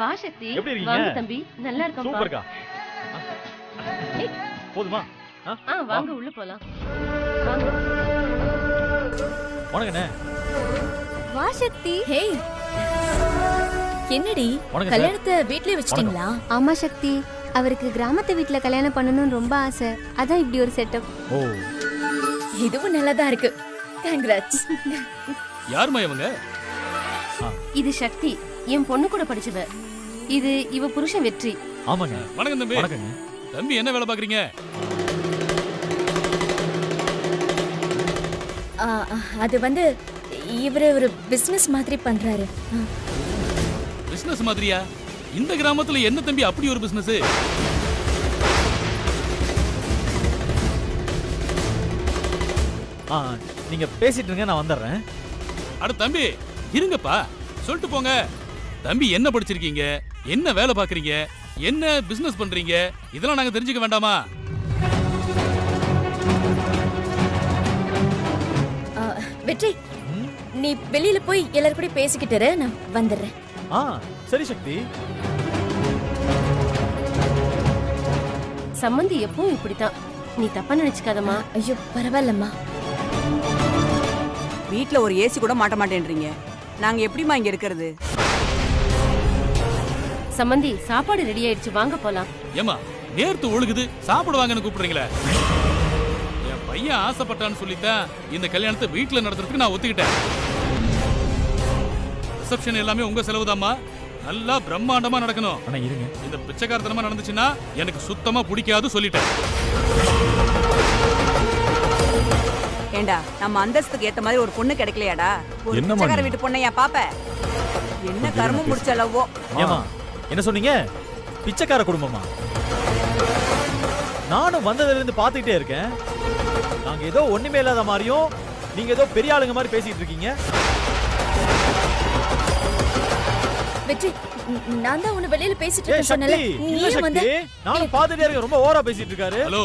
வா சக்தி. எப்படி இருக்கீங்க? வாங்க தம்பி, நல்லா இருக்கேன். சூப்பர்க்கா. போதுமா? வாங்க உள்ள போலாம். வாங்க. வணக்கண்ணே. வா சக்தி. ஹே, என்னடி வணக்கம் கல்யாணத்தை வீட்லயே வச்சிட்டீங்களா? ஆமா சக்தி, அவருக்கு கிராமத்து வீட்ல கல்யாணம் பண்ணணும்னு ரொம்ப ஆசை. அதான் இப்படி ஒரு செட்டப். ஓ, இதுவும் நல்லாதான் இருக்கு. கங்க்ராட்ஸ். யாருமா இவங்க? இது சக்தி, என் பொண்ணு கூட படிச்சவ. இது இவ புருஷன் வெற்றி. ஆமாங்க. வணக்கம் தம்பி. வணக்கங்க. தம்பி என்ன வேலை பாக்குறீங்க? அது வந்து இவரு ஒரு பிசினஸ் மாதிரி பண்றாரு. பிசினஸ் மாதிரியா? இந்த கிராமத்துல என்ன தம்பி அப்படி ஒரு பிசினஸ்? நீங்க பேசிட்டு இருங்க, நான் வந்துடுறேன். அட தம்பி இருங்கப்பா, சொல்லிட்டு போங்க. தம்பி என்ன படிச்சிருக்கீங்க, என்ன வேலை பாக்குறீங்க, என்ன பிசினஸ் பண்றீங்க, இதெல்லாம் நாங்க தெரிஞ்சுக்க வேண்டாமா? வெற்றி, நீ வெளியில போய் எல்லாரும் கூட பேசிக்கிட்டு நான் வந்துடுறேன். சரி சக்தி. சம்மந்தி எப்பவும் இப்படித்தான், நீ தப்பா நினைச்சுக்காதம்மா. ஐயோ பரவாயில்லம்மா. வீட்ல ஒரு ஏசி கூட மாட்ட மாட்டேன்றீங்க, நாங்க எப்படிமா இங்க இருக்கிறது? சம்மந்தி சாப்பாடு ரெடி ஆயிடுச்சு, வாங்க போலாம். ஏமா நேர்த்து ஒழுகுது, சாப்பிடுவாங்கன்னு கூப்பிடுறீங்களே. என் பையன் ஆசைப்பட்டான்னு சொல்லித்தான் இந்த கல்யாணத்தை வீட்டுல நடத்துறதுக்கு நான் ஒத்துக்கிட்டேன். ரிசப்ஷன் எல்லாமே உங்க செலவுதாம்மா. நல்லா பிரம்மாண்டமா நடக்கணும். அண்ணா இருங்க. இந்த பிச்சைக்காரத்தனமா நடந்துச்சுன்னா எனக்கு சுத்தமா பிடிக்காது சொல்லிட்டேன். ஏண்டா, நம்ம அந்தஸ்துக்கு ஏத்த மாதிரி ஒரு பொண்ணு கிடைக்கலையாடா? ஒரு என்னம்மா பிச்சைக்கார நீ? வீட்டு பொண்ணையா பாப்ப? என்ன கர்மம் முடிச்ச அளவோ. ஏமா என்ன சொன்னீங்க? பிச்சைக்கார குடும்பமா? நானும் வந்ததுல இருந்து பாத்துக்கிட்டே இருக்கேன். நாங்க ஏதோ ஒண்ணுமே இல்லாத மாதிரியும் நீங்க ஏதோ பெரிய ஆளுங்க மாதிரி பேசிட்டு இருக்கீங்க. வெற்றி, நான் தான் உன்னை வெளியில பேசிட்டு ஏய் இருக்கேன் சொன்னல. சக்தி, நீ இல்ல ஏன் வந்து சக்தி, நானும் பாத்துட்டே இருக்கேன். ரொம்ப ஓவரா பேசிட்டு இருக்காரு. ஹலோ,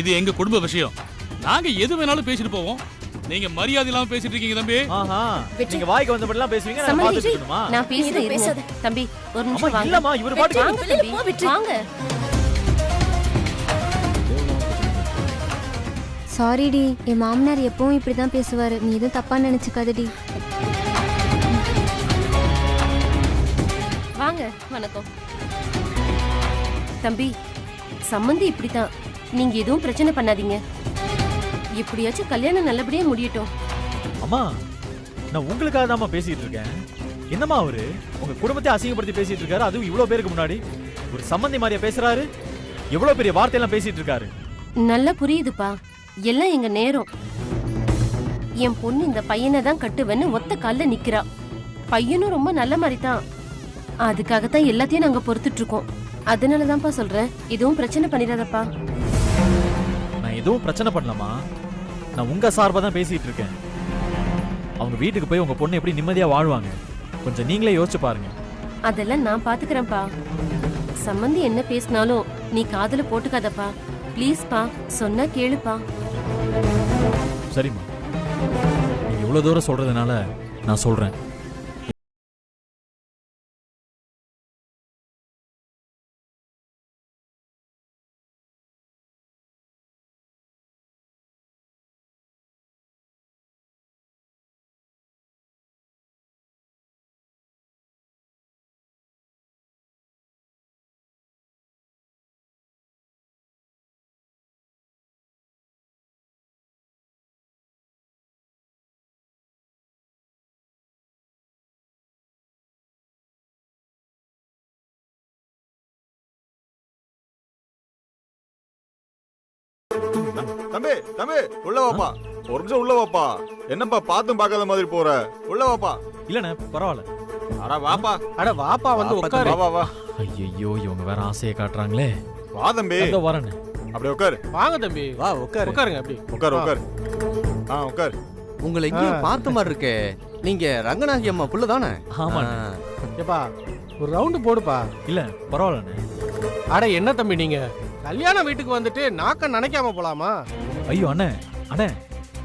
இது எங்க குடும்ப விஷயம். நாங்க எது வேணாலும் பேசிட்டு போவோம். நீங்க மரியாதை இல்லாம பேசிட்டு இருக்கீங்க தம்பி. ஆஹா, வெற்றி. நீங்க வாய்க்கு வந்தபடிலாம் பேசுவீங்க, நான் சம்மந்தி, பாத்துட்டு இருக்கணுமா? நான் பேசுறேன், நீ இருங்க. பேசாத. தம்பி ஒரு அம்மா நிமிஷம் வாங்க. இல்லம்மா, இவரு பாட்டுக்கு வாங்க வெளியில தம்பி, போ, வெற்றி. வாங்க. சாரிடி, என் மாமனார் எப்பவும் இப்படிதான் பேசுவாரு. நீ எதுவும் தப்பா நினைச்சுக்காதடி. வாங்க. வணக்கம் தம்பி. சம்மந்தி இப்படித்தான், நீங்க எதுவும் பிரச்சனை பண்ணாதீங்க. எப்படியாச்சும் கல்யாணம் நல்லபடியா முடியட்டும். அம்மா, நான் உங்களுக்காக தான்மா பேசிட்டு இருக்கேன். என்னம்மா அவரு உங்க குடும்பத்தை அசிங்கப்படுத்தி பேசிட்டு இருக்காரு, அதுவும் இவ்வளவு பேருக்கு முன்னாடி. ஒரு சம்பந்தி மாதிரியா பேசுறாரு? எவ்வளவு பெரிய வார்த்தையெல்லாம் பேசிட்டு இருக்காரு. நல்லா புரியுதுப்பா, எல்லாம் எங்க நேரம். என் பொண்ணு இந்த பையனை தான் கட்டுவேன்னு ஒத்த கால்ல நிக்கிறா. பையனும் ரொம்ப நல்ல மாதிரி தான். அதுக்காகத்தான் எல்லாத்தையும் நாங்க பொறுத்துட்டு இருக்கோம். அதனாலதான்ப்பா சொல்றேன், எதுவும் பிரச்சனை பண்ணிடாதப்பா. நான் எதுவும் பிரச்சனை பண்ணலமா, நான் உங்க சார்பா தான் பேசிட்டு இருக்கேன். அவங்க வீட்டுக்கு போய் உங்க பொண்ணு எப்படி நிம்மதியா வாழ்வாங்க, கொஞ்சம் நீங்களே யோசிச்சு பாருங்க. அதெல்லாம் நான் பாத்துக்கிறேன்ப்பா. சம்மந்தி என்ன பேசினாலும் நீ காதுல போட்டுக்காதப்பா. ப்ளீஸ்ப்பா, சொன்னா கேளுப்பா. சரிம்மா, நீங்க இவ்வளவு தூரம் சொல்றதுனால நான் சொல்றேன். தம்பி தம்பி உள்ள வாப்பா, ஒரு நிமிஷம் உள்ள வாப்பா. என்னப்பா பாத்தும் பார்க்காத மாதிரி போற? உள்ள வாப்பா. இல்லண்ணே பரவாயில்ல. அட வாப்பா. அட வாப்பா, வந்து உட்காரு. வா வா வா. ஐயோ, இவங்க வேற ஆசையை காட்டுறாங்களே. வா தம்பி. இதோ வரேன். அப்படியே உட்காரு. வாங்க தம்பி, வா உட்காரு. உட்காருங்க. அப்படி உட்காரு உட்காரு. உட்காரு. உங்களை எங்கேயும் பார்த்த மாதிரி இருக்கே. நீங்க ரங்கநாயகி அம்மா புள்ள தானே? ஆமா. ஏப்பா, ஒரு ரவுண்டு போடுப்பா. இல்ல பரவாயில்லண்ணே. அட என்ன தம்பி, நீங்க கல்யாண வீட்டுக்கு வந்துட்டு நாக்க நினைக்காம போலாமா? ஐயோ அண்ணே, அண்ணே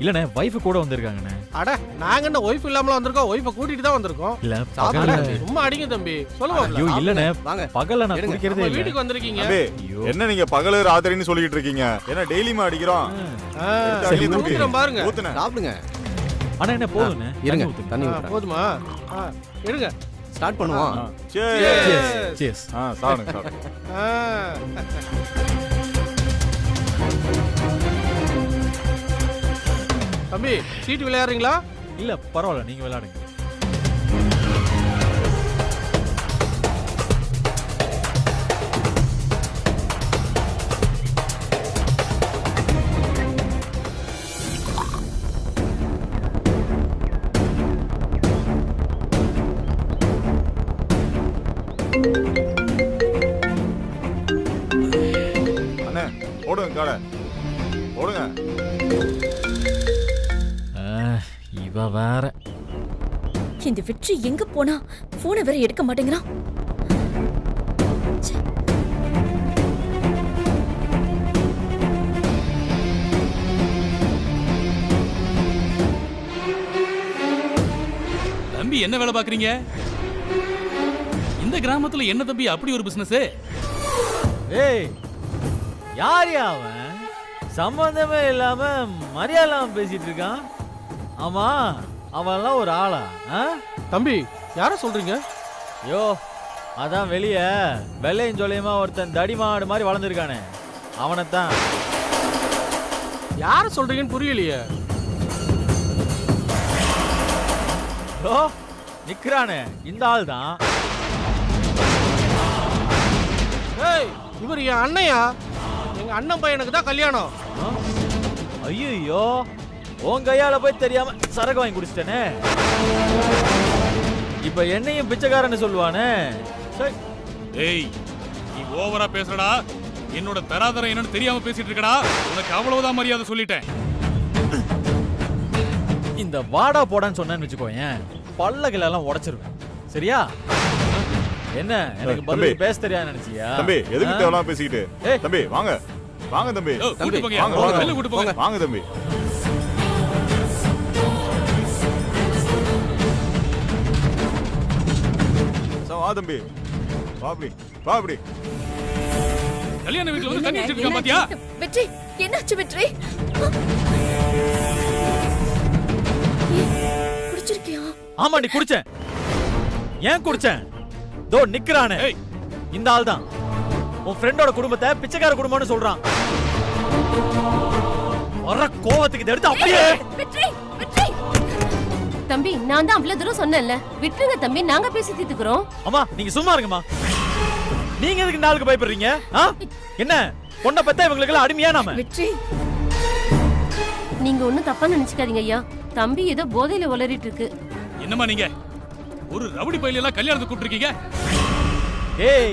இல்லண்ணே வைஃப் கூட வந்திருக்காங்கண்ணே. அட நாங்க என்ன ஒய்ஃப் இல்லாமல வந்திருக்கோம், ஒய்ஃபை கூட்டிட்டு தான் வந்திருக்கோம். இல்ல சாப்பிடுங்க பகல்ல தம்பி, சும்மா அடிங்க தம்பி. சொல்லுங்க ஐயோ இல்லண்ணே, வாங்க பகல்ல நான் எடுங்க. குடிக்கிறதே நம்ம இல்ல. வீட்டுக்கு வந்திருக்கீங்க. தம்பி ஐயோ என்ன நீங்க பகலு ராத்திரின்னு சொல்லிட்டு இருக்கீங்க? என்ன டெய்லியுமா அடிக்கிறோம்? ஆ, சரி, இப்ப ஊத்துறோம் பாருங்க. ஊத்துனே. சாப்பிடுங்க. அண்ணா என்ன போதுண்ணே, இருங்க ஊத்துங்க. தண்ணி ஆ, ஊத்துறேன். போதுமா? ஆ, எடுங்க. ஸ்டார்ட் பண்ணுவோம். Cheers. Cheers. சாப்பிடுங்க சாப்பிடுங்க. ஆ. தம்பி சீட்டு விளையாடுறீங்களா? இல்ல பரவாயில்ல, நீங்க விளையாடுங்க. அண்ணே ஓடுங்க காடை ஓடுங்க. இவ வேற. இந்த வெற்றி எங்க போனா? போனை வேற எடுக்க மாட்டேங்கிறான். ச்சே. தம்பி என்ன வேலை பாக்குறீங்க? இந்த கிராமத்துல என்ன தம்பி அப்படி ஒரு பிசினஸ்? ஏய் யாரியா அவன்? சம்பந்தமே இல்லாம மரியாதை இல்லாம பேசிட்டு இருக்கான். ஆமா அவன்லாம் ஒரு ஆளா? தம்பி யார சொல்றீங்க? யோ அதான் வெளிய வெள்ளையும் சொல்லியுமா ஒருத்தன் தடிமாடு மாதிரி வளர்ந்துருக்கானே, அவனைத்தான். யார சொல்றீங்கன்னு புரியலையே. யோ நிக்கிறானே இந்த ஆள் தான். ஏய் இவர் என் அண்ணையா? எங்க அண்ணன் பையனுக்கு தான் கல்யாணம். ஐயோ உன் கையால போய் தெரியாம சரக்கு வாங்கி குடிச்சிட்டேனே. இப்ப என்னையும் பிச்சைக்காரன்னு சொல்லுவானே. சரி. ஏய் நீ ஓவரா பேசுறடா. என்னோட தராதரம் என்னன்னு தெரியாம பேசிட்டு இருக்கடா. உனக்கு அவ்வளவுதான் மரியாதை சொல்லிட்டேன். இந்த வாடா போடான்னு சொன்னேன்னு வச்சுக்கோயேன், பல்லகள் எல்லாம் உடைச்சிருவேன். சரியா? என்ன எனக்கு பதில் பேச தெரியாது நினைச்சியா? தம்பி எதுக்கு தேவலாம் பேசிக்கிட்டு? ஏய். தம்பி வாங்க வாங்க தம்பி. கூட்டி போங்க. வாங்க, வாங்க. வெளில கூட்டி போங்க. வாங்க தம்பி. வா தம்பி வா அப்படி வா அப்படி. கல்யாண வீட்டுல வந்து தண்ணி வச்சிட்டு இருக்கான் பாத்தியா? வெற்றி என்னாச்சு வெற்றி? குடிச்சிருக்கியா? ஆமா நீ குடிச்சேன். ஏன் குடிச்சேன்? தோ நிக்கிறானே ஏய் இந்த ஆள் தான். உன் ஃப்ரெண்டோட குடும்பத்தை பிச்சைக்கார குடும்பம்னு சொல்றான். வர கோவத்துக்கு இதை எடுத்து அப்படியே. வெற்றி வெற்றி தம்பி நான் தான் அவ்வளவு தூரம் சொன்னேன்ல, விட்டுருங்க தம்பி, நாங்க பேசி தீர்த்துக்கிறோம். அம்மா நீங்க சும்மா இருங்கம்மா. நீங்க எதுக்கு இந்த ஆளுக்கு பயப்படுறீங்க? என்ன பொண்ணை பத்தா இவங்களுக்கு எல்லாம் அடிமையா நாம? வெற்றி நீங்க ஒண்ணும் தப்பா நினைச்சுக்காதீங்க ஐயா, தம்பி ஏதோ போதையில உளறிட்டு இருக்கு. என்னம்மா நீங்க ஒரு ரவுடி பையில எல்லாம் கல்யாணத்துக்கு கூப்பிட்டுருக்கீங்க? ஏய்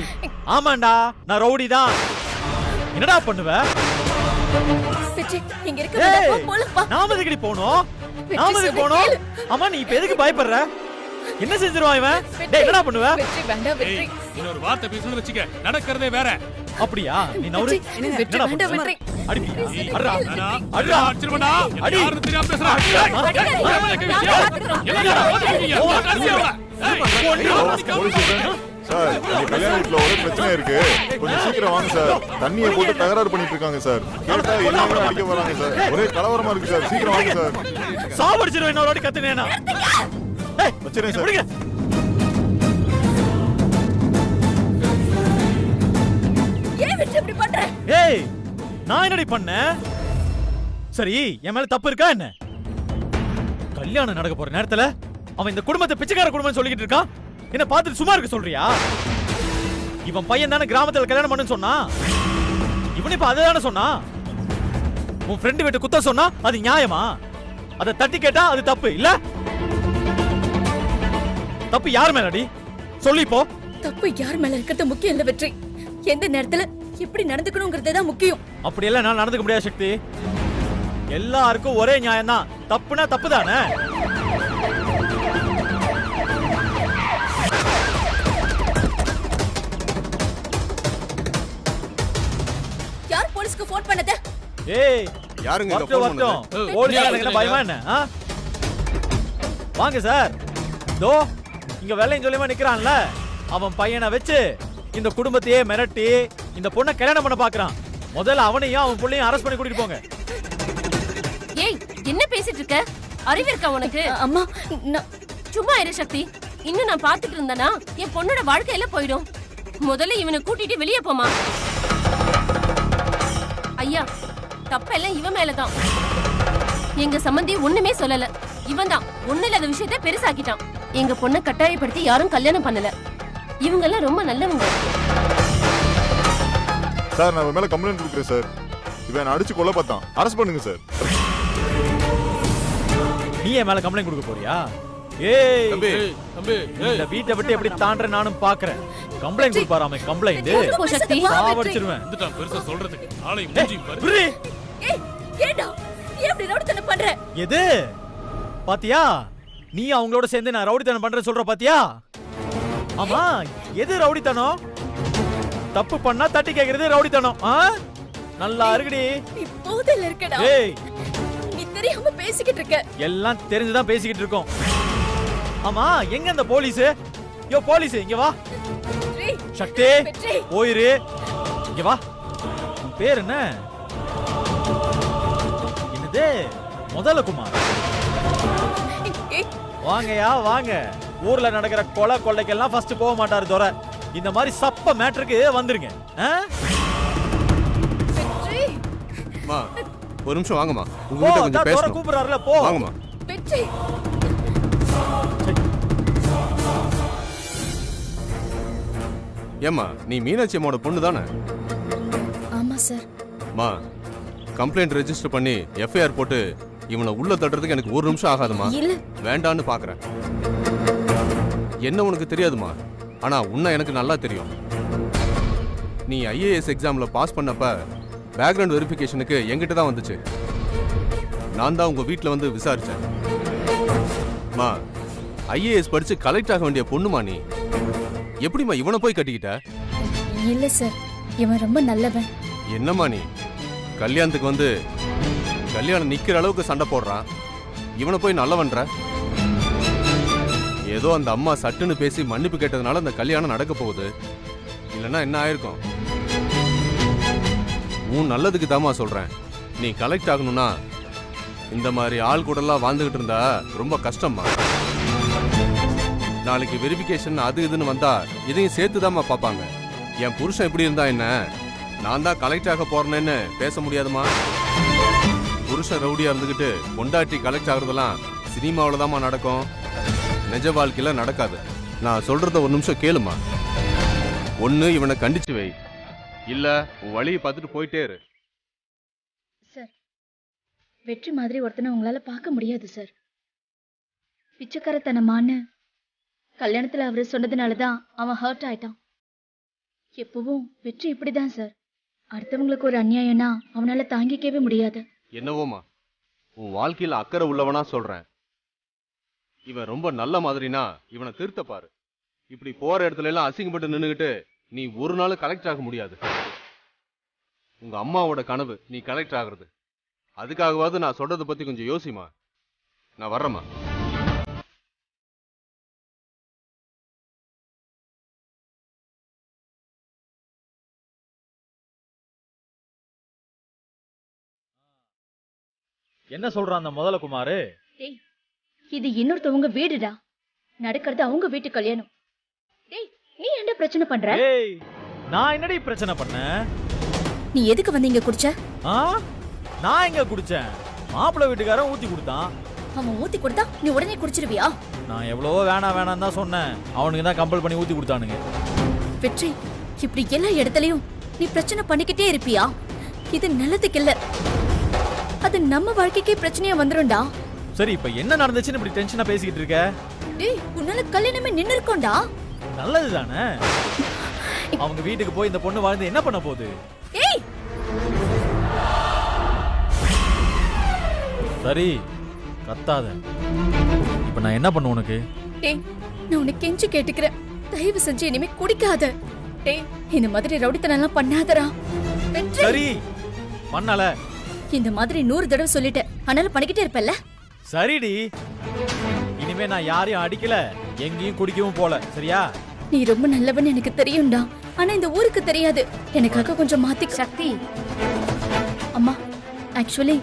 ஆமாண்டா நான் ரவுடி தான். என்னடா பண்ணுவ? வெற்றி இங்க இருக்க வேண்டாம், போலப்பா. நாம எதுக்கு போனோம்? நாம எதுக்கு போனோம்? அம்மா நீ இப்ப எதுக்கு பயப்படுற? என்ன செஞ்சிருவான் இவன்? டேய் என்னடா பண்ணுவ? வெற்றி வேண்டாம் வெற்றி. ஏய் இன்னொரு வார்த்தை பேசணும்னு வச்சுக்க, நடக்கிறதே வேற. அப்படியா? நீ நவுரு. வெற்றி வேண்டாம் வெற்றி. அடிப்பியா? ஏய், அட்ரா. நானா? அட்ரா. அடிச்சிருவேன்டா. அடி. யாருன்னு தெரியாம பேசுறா. சார் இங்க கல்யாண வீட்டுல ஒரே பிரச்சனை இருக்கு, கொஞ்சம் சீக்கிரம் வாங்க சார். தண்ணியை போட்டு தகராறு பண்ணிட்டு இருக்காங்க சார். கேட்டா எல்லாரும் அடிக்க வராங்க சார். ஒரே கலவரமா இருக்கு சார். சீக்கிரம் வாங்க சார். சாவடிச்சிருவேன் இன்னொரு வாட்டி கத்துனேனா? ஏய் வச்சிரேன் சார். புடிங்க. ஏன் வெற்றி இப்படி பண்ற? ஏய் நான் என்னடி பண்ணேன்? சரி என் மேல தப்பு இருக்கா என்ன? கல்யாணம் நடக்க போற நேரத்துல அவன் இந்த குடும்பத்தை பிச்சைக்கார குடும்பம் சொல்லிக்கிட்டு இருக்கான். என்ன பார்த்துட்டு சும்மா இருக்க சொல்றியா? இவன் பையன் தானே கிராமத்துல கல்யாணம் பண்ணுன்னு சொன்னா. இவன் இப்ப அதுதானே சொன்னா. உன் ஃப்ரெண்டு வீட்டு குத்த சொன்னா அது நியாயமா? அதை தட்டி கேட்டா அது தப்பு இல்ல? தப்பு யார் மேலடி? சொல்லி போ. தப்பு யார் மேல இருக்கிறது முக்கியம் இல்ல வெற்றி, எந்த நேரத்துல எப்படி நடந்துக்கணும்ங்கிறது தான் முக்கியம். அப்படி எல்லாம் நான் நடந்துக்க முடியாது சக்தி. எல்லாருக்கும் ஒரே நியாயம் தான். தப்புனா தப்பு தானே? யார் போலீஸ்க்கு போன் பண்ணது? ஏய் யாருங்க இங்க வரட்டும் phone வரட்டும் பண்ணது? போலீஸ் என்ன பயமா என்ன ஆ? வாங்க சார் தோ இங்க வெள்ளையும் சொல்லியமா நிக்கிறான்ல அவன் பையனை வச்சு இந்த குடும்பத்தையே மிரட்டி இந்த பொண்ணை கல்யாணம் பண்ண பாக்குறான். முதல்ல அவனையும் அவன் பிள்ளையும் அரெஸ்ட் பண்ணி கூட்டிட்டு போங்க. ஏய் என்ன பேசிட்டு இருக்க? அறிவு இருக்கா உனக்கு? அம்மா சும்மா இரு சக்தி. இன்னும் நான் பாத்துட்டு இருந்தேனா என் பொண்ணோட வாழ்க்கையில போயிடும். முதல்ல இவனை கூட்டிட்டு வெளியே போமா. ஐயா தப்பெல்லாம் இவன் மேலதான். எங்க சம்பந்தி ஒண்ணுமே சொல்லல. இவன் தான் ஒண்ணு இல்லாத விஷயத்த பெருசாக்கிட்டான். எங்க பொண்ணை கட்டாயப்படுத்தி யாரும் கல்யாணம் பண்ணல. இவங்க எல்லாம் ரொம்ப நல்லவங்க. சார் நான் மேல கம்ப்ளைண்ட் கொடுக்குறேன் சார். இவன் அடிச்சு கொல்ல பார்த்தான். அரெஸ்ட் பண்ணுங்க சார். நீ என் மேல கம்ப்ளைண்ட் கொடுக்க போறியா? ஏய் தம்பி தம்பி இந்த வீட்டை விட்டு எப்படி தாண்டற நானும் பாக்குறேன். கம்ப்ளைண்ட் கொடுப்பாராமே கம்ப்ளைண்ட். போ சக்தி. சாவடிச்சிடுவேன். வந்துட்டான் பெருசா சொல்றதுக்கு. நாளை மூஞ்சி பாரு. புரி. ஏய் ஏண்டா ஏன் இப்படி ரவுடித்தனம் பண்ற? எது? பாத்தியா? நீ அவங்களோட சேர்ந்து நான் ரவுடித்தனம் பண்றேன்னு சொல்ற பாத்தியா? ஆமா எது ரவுடித்தனம்? தப்பு பண்ணா தட்டி கேக்குறது ரவுடித்தனம். நல்லா இருக்குடி. நீ போதையில இருக்கடா. ஏய் நீ தெரியாம பேசிக்கிட்டு இருக்க. எல்லாம் தெரிஞ்சுதான் பேசிக்கிட்டு இருக்கோம். ஆமா எங்க அந்த போலீஸ்? யோ போலீஸ் இங்க வா. சக்தி போயிரு. இங்க வா. உன் பேர் என்ன? என்னது? முதலகுமார். வாங்கயா வாங்க. ஊர்ல நடக்கிற கொலை கொள்ளைக்கெல்லாம் ஃபர்ஸ்ட் போக மாட்டாரு துரை. இந்த மாதிரி சப்ப மேட்டருக்கு வந்துருங்க. அம்மா ஒரு நிமிஷம் வாங்கம்மா. உங்ககிட்ட கொஞ்சம் பேசணும். கூப்பிடுறாருல போ. வாங்கம்மா. வெற்றி ஏம்மா நீ மீனாட்சி அம்மாவோட பொண்ணு தானே? ஆமா சார். அம்மா கம்ப்ளைண்ட் ரெஜிஸ்டர் பண்ணி எஃப்ஐஆர் போட்டு இவனை உள்ள தட்டுறதுக்கு எனக்கு ஒரு நிமிஷம் ஆகாதுமா. இல்ல வேண்டான்னு பாக்குறேன். என்ன உனக்கு தெரியாதுமா, ஆனா உன்னை எனக்கு நல்லா தெரியும். நீ ஐஏஎஸ் எக்ஸாம்ல பாஸ் பண்ணப்ப பேக்ரவுண்ட் வெரிஃபிகேஷனுக்கு என்கிட்ட தான் வந்துச்சு. நான் தான் உங்க வீட்டில் வந்து விசாரிச்சேன். மா ஐஏஎஸ் படிச்சு கலெக்ட் ஆக வேண்டிய பொண்ணுமா நீ. எப்படிமா இவனை போய் கட்டிக்கிட்ட? இல்ல சார் இவன் ரொம்ப நல்லவன். என்னம்மா நீ கல்யாணத்துக்கு வந்து கல்யாணம் நிக்கிற அளவுக்கு சண்டை போடுறான். இவனை போய் நல்லவன்ற? ஏதோ அந்த அம்மா சட்டுன்னு பேசி மன்னிப்பு கேட்டதுனால அந்த கல்யாணம் நடக்க போகுது. இல்லைன்னா என்ன ஆயிருக்கும்? உன் நல்லதுக்கு தாமா சொல்றேன். நீ கலெக்ட் ஆகணும்னா இந்த மாதிரி ஆள் கூடலாம் வாழ்ந்துகிட்டு இருந்தா ரொம்ப கஷ்டம்மா. நாளைக்கு வெரிஃபிகேஷன் அது இதுன்னு வந்தா இதையும் சேர்த்துதாம்மா பார்ப்பாங்க. என் புருஷன் எப்படி இருந்தா என்ன, நான் தான் கலெக்ட் ஆக போறேன்னு பேச முடியாதுமா. புருஷன் ரவுடியா இருந்துகிட்டு பொண்டாட்டி கலெக்ட் ஆகுறதெல்லாம் சினிமாவில் தாம்மா நடக்கும், நிஜ வாழ்க்கையில நடக்காது. நான் சொல்றத ஒரு நிமிஷம் கேளுமா. ஒண்ணு இவனை கண்டிச்சு வை, இல்ல உன் வழியை பார்த்துட்டு போயிட்டே இரு. சார் வெற்றி மாதிரி ஒருத்தனை உங்களால பார்க்க முடியாது சார். பிச்சைக்காரத்தனமான்னு கல்யாணத்துல அவரு சொன்னதுனாலதான் அவன் ஹர்ட் ஆயிட்டான். எப்பவும் வெற்றி இப்படிதான் சார். அடுத்தவங்களுக்கு ஒரு அநியாயம்னா அவனால தாங்கிக்கவே முடியாது. என்னவோமா உன் வாழ்க்கையில அக்கறை உள்ளவனா சொல்றேன். இவன் ரொம்ப நல்ல மாதிரினா இவனை திருத்த பாரு. இப்படி போற இடத்துல எல்லாம் அசிங்கப்பட்டு நின்னுகிட்டு நீ ஒரு நாள் கலெக்ட் ஆக முடியாது. உங்க அம்மாவோட கனவு நீ கலெக்ட் ஆகுறது. அதுக்காகவாவது நான் சொல்றதை பத்தி கொஞ்சம் யோசிமா. நான் வர்றேம்மா. என்ன சொல்றான் அந்த முதலகுமாரு? டேய் இது இன்னொருத்தவங்க வீடுடா, நடக்கிறது அவங்க வீட்டு கல்யாணம். டேய் நீ என்ன பிரச்சனை பண்ற? ஏய் நான் என்னடி பிரச்சனை பண்ணேன்? நீ எதுக்கு வந்து இங்க குடிச்ச? நான் எங்க குடிச்சேன்? மாப்பிள்ளை வீட்டுக்காரன் ஊத்தி கொடுத்தான். அவன் ஊத்தி கொடுத்தா நீ உடனே குடிச்சிருவியா? நான் எவ்வளவோ வேணாம் தான் சொன்னேன். அவனுக்கு தான் கம்பல் பண்ணி ஊத்தி கொடுத்தானுங்க. வெற்றி இப்படி எல்லா இடத்துலயும் நீ பிரச்சனை பண்ணிக்கிட்டே இருப்பியா? இது நல்லதுக்கு இல்ல, அது நம்ம வாழ்க்கைக்கே பிரச்சனையா வந்துரும்டா. சரி இப்ப என்ன நடந்துச்சுன்னு இப்படி டென்ஷனா பேசிக்கிட்டு இருக்க? டேய் உன்னால கல்யாணமே நின்னு இருக்கோம்டா. நல்லதுதானே? அவங்க வீட்டுக்கு போய் இந்த பொண்ணு வாழ்ந்து என்ன பண்ண போகுது? ஏய் சரி கத்தாத. இப்ப நான் என்ன பண்ண உனக்கு? டேய் நான் உனக்கு கெஞ்சி கேட்டுக்கிறேன், தயவு செஞ்சு இனிமே குடிக்காத. டேய் இந்த மாதிரி ரவுடித்தனம் எல்லாம் பண்ணாதடா. சரி பண்ணல, இந்த மாதிரி 100 தடவை சொல்லிட்டேன், ஆனாலும் பண்ணிக்கிட்டே இருப்பல்ல. சரிடி, இனிமே நான் யாரையும் அடிக்கல, எங்கேயும் குடிக்கவும் போல, சரியா? நீ ரொம்ப நல்லவன் எனக்கு தெரியும்டா, ஆனா இந்த ஊருக்கு தெரியாது. எனக்காக கொஞ்சம் மாத்தி. சக்தி, அம்மா, ஆக்சுவலி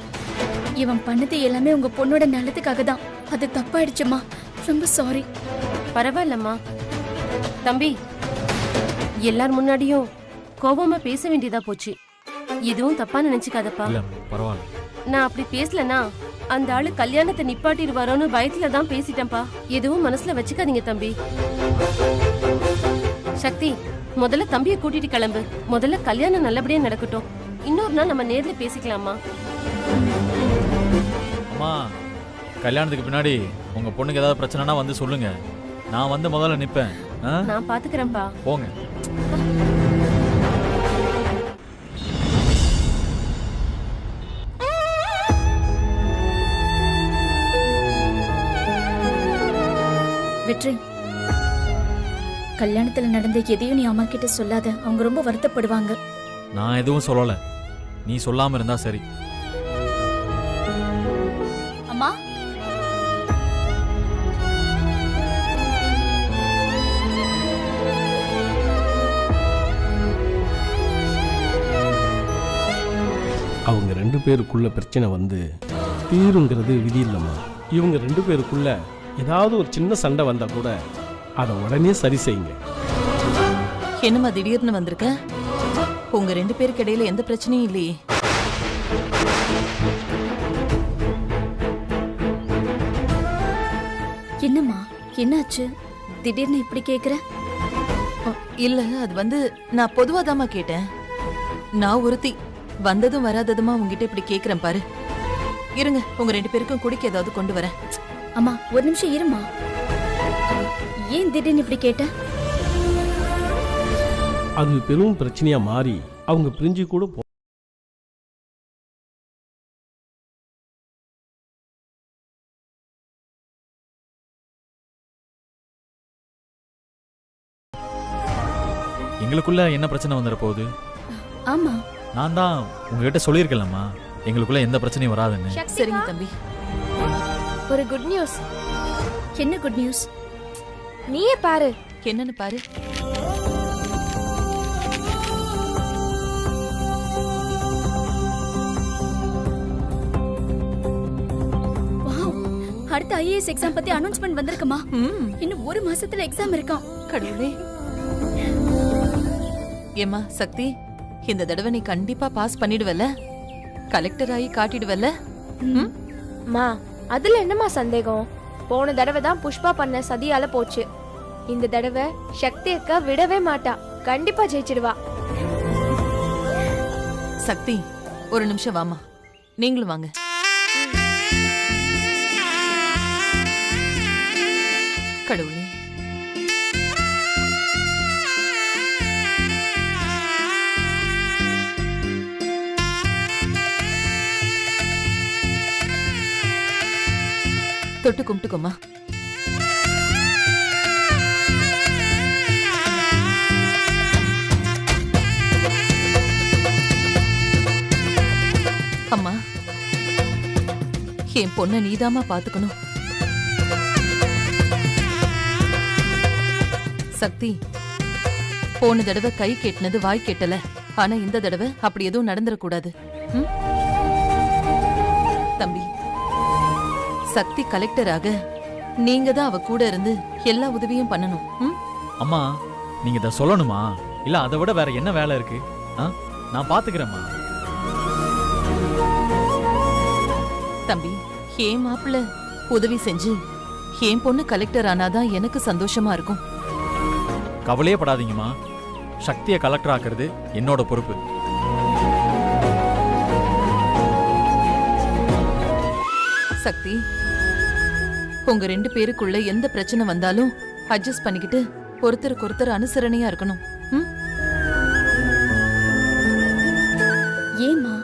இவன் பண்ணது எல்லாமே உங்க பொண்ணோட நல்லதுக்காக தான். அது தப்பாயிடுச்சுமா, ரொம்ப சாரி. பரவாயில்லம்மா. தம்பி, எல்லார் முன்னாடியும் கோபமா பேச வேண்டியதா போச்சு. எதுவும் தப்பா நினைச்சுக்காதப்பா. இல்ல பரவாயில்ல. நான் அப்படி பேசலனா அந்த ஆளு கல்யாணத்தை நிப்பாட்டிடுவாரோன்னு பயத்துல தான் பேசிட்டேன்ப்பா. எதுவும் மனசுல வச்சுக்காதீங்க தம்பி. சக்தி, முதல்ல தம்பியை கூட்டிட்டு கிளம்பு. முதல்ல கல்யாணம் நல்லபடியா நடக்கட்டும். இன்னொரு நாள் நம்ம நேர்ல பேசிக்கலாமா? அம்மா, கல்யாணத்துக்கு பின்னாடி உங்க பொண்ணுக்கு ஏதாவது பிரச்சனைனா வந்து சொல்லுங்க. நான் வந்து முதல்ல நிப்பேன். நான் பாத்துக்கிறேன்ப்பா. போங்க. வெற்றி, கல்யாணத்துல நடந்த எதையும் நீ அம்மா கிட்ட சொல்லாத. அவங்க ரொம்ப வருத்தப்படுவாங்க. நான் எதுவும் சொல்லல, நீ சொல்லாம இருந்தா சரி. அம்மா, அவங்க 2 பேருக்குள்ள பிரச்சனை வந்து தீருங்கிறது விதி இல்லைம்மா. இவங்க 2 பேருக்குள்ள ஏதாவது ஒரு சின்ன சண்டை வந்தா கூட அதை உடனே சரி செய்யுங்க. என்னம்மா திடீர்னு வந்திருக்க? உங்க 2 பேருக்கு இடையில எந்த பிரச்சனையும் இல்லையே. என்னம்மா, என்னாச்சு? திடீர்னு இப்படி கேக்குற? இல்ல, அது வந்து நான் பொதுவாதாம்மா கேட்டேன். நான் ஒருத்தி வந்ததும் வராததுமா உங்ககிட்ட இப்படி கேக்குறேன் பாரு. இருங்க, உங்க 2 பேருக்கும் குடிக்க ஏதாவது கொண்டு வரேன். அம்மா, ஒரு நிமிஷம் இருமா. ஏன் திடீர்னு இப்படி கேட்ட? அது பெரும் பிரச்சனையா மாறி அவங்க பிரிஞ்சு கூட எங்களுக்குள்ள என்ன பிரச்சனை வந்துட போகுது? ஆமா, நான் தான் உங்ககிட்ட சொல்லியிருக்கலாமா எங்களுக்குள்ள எந்த பிரச்சனையும் வராதுன்னு. சரிங்க தம்பி. ஒரு குட் நியூஸ். என்ன குட் நியூஸ்? நீயே பாரு. என்னன்னு பாரு. வாவ், அடுத்த ஐஏஎஸ் எக்ஸாம் பத்தி அனௌன்ஸ்மென்ட் வந்திருக்குமா? இன்னும் 1 மாசத்துல எக்ஸாம் இருக்காம். கடவுளே. ஏமா சக்தி, இந்த தடவை நீ கண்டிப்பா பாஸ் பண்ணிடுவல? கலெக்டர் ஆகி காட்டிடுவல? மா, அதுல என்னமா சந்தேகம்? போன தடவை தான் புஷ்பா பண்ண சதியால போச்சு. இந்த தடவை சக்தி அக்கா விடவே மாட்டா. கண்டிப்பா ஜெயிச்சிடுவா. சக்தி, ஒரு நிமிஷம் வாமா. நீங்களும் வாங்க. கடவுளே. தொட்டு கும்பிட்டுக்கோமா. அம்மா, என் பொண்ண நீதாமா பாத்துக்கணும். சக்தி, போன தடவை கை கேட்டினது வாய் கேட்டல. ஆனா இந்த தடவை அப்படி எதுவும் நடந்துடக்கூடாது. தம்பி, சக்தி கலெக்டராக நீங்க தான் அவ கூட இருந்து எல்லா உதவியும் பண்ணணும். அம்மா, நீங்க இத சொல்லணுமா? இல்ல அதை விட வேற என்ன வேலை இருக்கு? நான் பாத்துக்கிறேம்மா. தம்பி, ஏன் மாப்பிள்ள உதவி செஞ்சு என் பொண்ணு கலெக்டர் ஆனாதான் எனக்கு சந்தோஷமா இருக்கும். கவலையே படாதீங்கம்மா. சக்தியை கலெக்டர் ஆக்குறது என்னோட பொறுப்பு. சக்தி, உங்க 2 பேருக்குள்ள எந்த பிரச்சனை வந்தாலும் அட்ஜஸ்ட் பண்ணிக்கிட்டு ஒருத்தருக்கு ஒருத்தர் அனுசரணையா இருக்கணும். ஏமா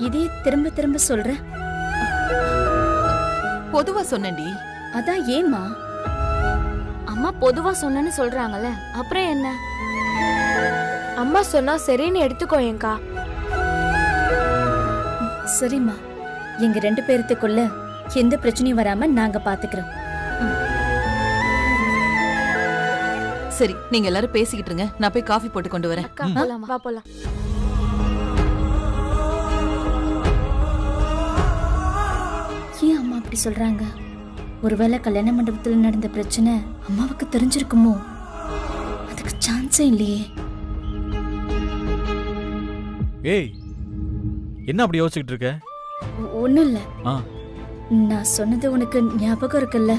இதே திரும்ப திரும்ப சொல்ற? பொதுவா சொன்னேன்டி. அதான் ஏமா? அம்மா பொதுவா சொன்னேன்னு சொல்றாங்கல்ல, அப்புறம் என்ன? அம்மா சொன்னா சரின்னு எடுத்துக்கோயேங்கா. சரிம்மா, எங்க 2 பேர்த்துக்குள்ள எந்த பிரச்சனையும் வராம நாங்க பாத்துக்கிறோம். சரி, நீங்க எல்லாரும் பேசிக்கிட்டு இருங்க, நான் போய் காஃபி போட்டு கொண்டு வரேன். அக்கா போலாமா? வா போலாம். ஏன் அம்மா அப்படி சொல்றாங்க? ஒருவேளை கல்யாண மண்டபத்துல நடந்த பிரச்சனை அம்மாவுக்கு தெரிஞ்சிருக்குமோ? அதுக்கு சான்ஸே இல்லையே. ஏய், என்ன அப்படி யோசிச்சுக்கிட்டு இருக்க? ஒண்ணும் இல்ல. ஆ, நான் சொன்னது உனக்கு ஞாபகம் இருக்குல்ல?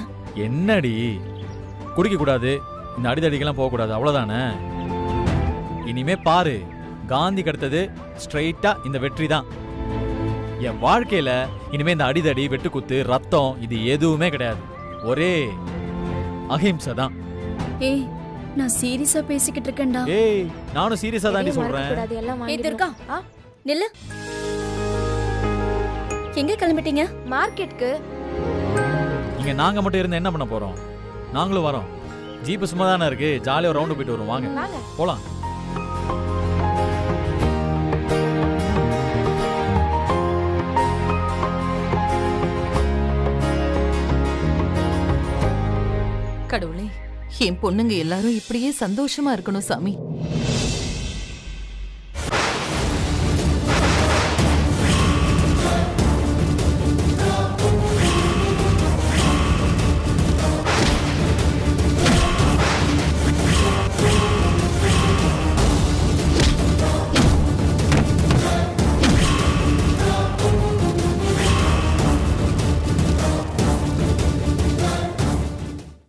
என்னடி? குடிக்க கூடாது, இந்த அடிதடிக்கெல்லாம் போக கூடாது, அவ்வளவுதானே? இனிமே பாரு, காந்தி கடத்தது ஸ்ட்ரைட்டா இந்த வெற்றி தான். என் வாழ்க்கையில இனிமே இந்த அடிதடி, வெட்டுக்குத்து, ரத்தம் இது எதுவுமே கிடையாது. ஒரே அஹிம்சை தான். ஏய், நான் சீரியஸா பேசிக்கிட்டு இருக்கேன்டா. ஏய், நானும் சீரியஸா தாண்டி சொல்றேன். கூடாது, எல்லாம் ஏய் வாங்கிடுவோம். துர்கா, நில்லு. எங்க கிளம்பிட்டீங்க? மார்க்கெட்டுக்கு. இங்க நாங்க மட்டும் இருந்து என்ன பண்ண போறோம்? நாங்களும் வரோம். ஜீப் சும்மா தானே இருக்கு, ஜாலியா ஒரு ரவுண்டு போயிட்டு வரும். வாங்க வாங்க. போலாம். கடவுளே, என் பொண்ணுங்க எல்லாரும் இப்படியே சந்தோஷமா இருக்கணும் சாமி.